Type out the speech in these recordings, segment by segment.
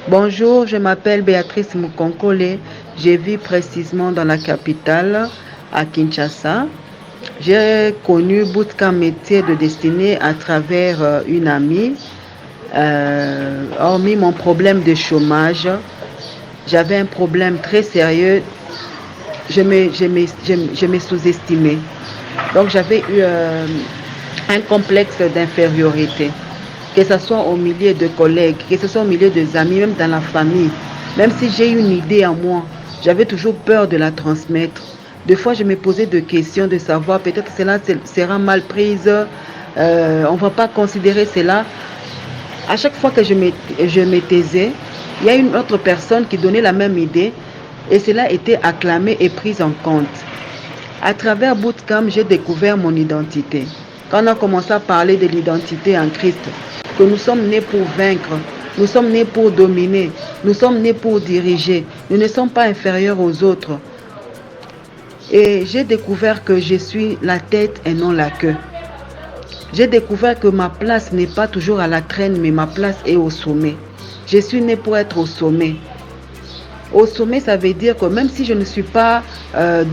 Bonjour, je m'appelle Béatrice Mukonkole. Je vis précisément dans la capitale, à Kinshasa. J'ai connu Bootcamp métier de destinée à travers une amie. Hormis mon problème de chômage, j'avais un problème très sérieux. Je me sous-estimais. Donc j'avais eu un complexe d'infériorité, que ce soit au milieu de collègues, que ce soit au milieu des amis, même dans la famille. Même si j'ai une idée en moi, j'avais toujours peur de la transmettre. Des fois, je me posais des questions de savoir peut-être que cela sera mal prise, on ne va pas considérer cela. À chaque fois que je me taisais, il y a une autre personne qui donnait la même idée et cela était acclamé et pris en compte. À travers Bootcamp, j'ai découvert mon identité. Quand on a commencé à parler de l'identité en Christ, que nous sommes nés pour vaincre, nous sommes nés pour dominer, nous sommes nés pour diriger, nous ne sommes pas inférieurs aux autres. Et j'ai découvert que je suis la tête et non la queue. J'ai découvert que ma place n'est pas toujours à la traîne, mais ma place est au sommet. Je suis né pour être au sommet. Au sommet, ça veut dire que même si je ne suis pas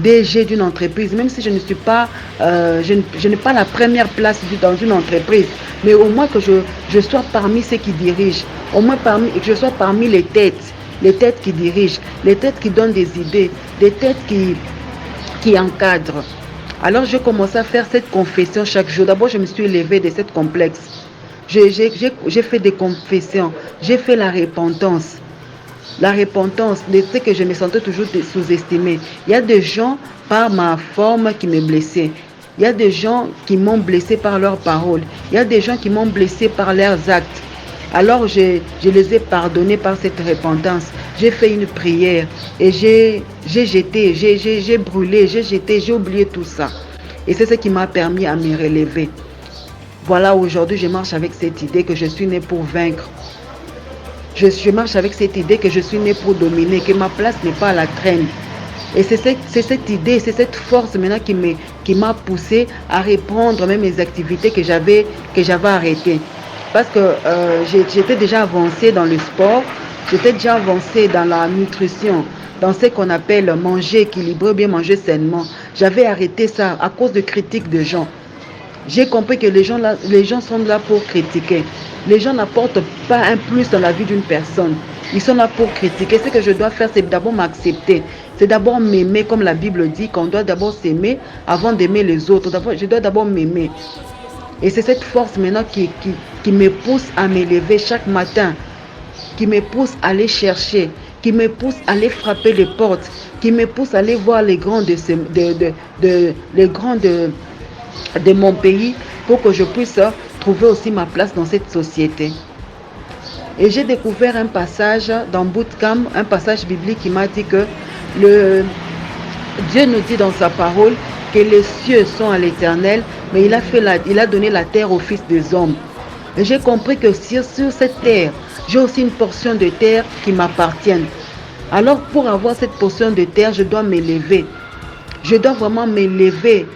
DG d'une entreprise, même si je ne suis pas, je n'ai pas la première place dans une entreprise, mais au moins que je sois parmi ceux qui dirigent, au moins que je sois parmi les têtes qui dirigent, les têtes qui donnent des idées, les têtes qui encadrent. Alors j'ai commencé à faire cette confession chaque jour. D'abord, je me suis élevée de cette complexe. J'ai fait des confessions, j'ai fait la repentance. La repentance de ce que je me sentais toujours sous-estimée. Il y a des gens par ma forme qui me blessaient. Il y a des gens qui m'ont blessé par leurs paroles. Il y a des gens qui m'ont blessé par leurs actes. Alors je les ai pardonnés par cette repentance. J'ai fait une prière et j'ai jeté, j'ai brûlé, j'ai jeté, j'ai oublié tout ça. Et c'est ce qui m'a permis à me relever. Voilà, aujourd'hui je marche avec cette idée que je suis né pour vaincre. Je marche avec cette idée que je suis né pour dominer, que ma place n'est pas à la traîne. Et c'est cette idée, c'est cette force maintenant qui m'a poussé à reprendre même mes activités que j'avais arrêtées. Parce que j'étais déjà avancée dans le sport, j'étais déjà avancée dans la nutrition, dans ce qu'on appelle manger équilibré, bien manger sainement. J'avais arrêté ça à cause de critiques de gens. J'ai compris que les gens sont là pour critiquer. Les gens n'apportent pas un plus dans la vie d'une personne. Ils sont là pour critiquer. Ce que je dois faire, c'est d'abord m'accepter. C'est d'abord m'aimer, comme la Bible dit, qu'on doit d'abord s'aimer avant d'aimer les autres. Je dois d'abord m'aimer. Et c'est cette force maintenant qui me pousse à m'élever chaque matin, qui me pousse à aller chercher, qui me pousse à aller frapper les portes, qui me pousse à aller voir les grands de mon pays pour que je puisse trouver aussi ma place dans cette société. Et j'ai découvert un passage dans Bootcamp, un passage biblique qui m'a dit que Dieu nous dit dans sa parole que les cieux sont à l'Éternel, mais il a donné la terre aux fils des hommes. Et j'ai compris que sur cette terre, j'ai aussi une portion de terre qui m'appartient. Alors pour avoir cette portion de terre, je dois m'élever. Je dois vraiment m'élever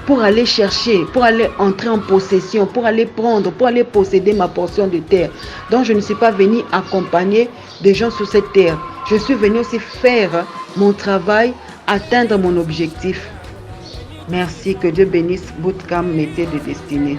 pour aller chercher, pour aller entrer en possession, pour aller prendre, pour aller posséder ma portion de terre. Donc je ne suis pas venue accompagner des gens sur cette terre. Je suis venue aussi faire mon travail, atteindre mon objectif. Merci, que Dieu bénisse Bootcamp métier de destinée.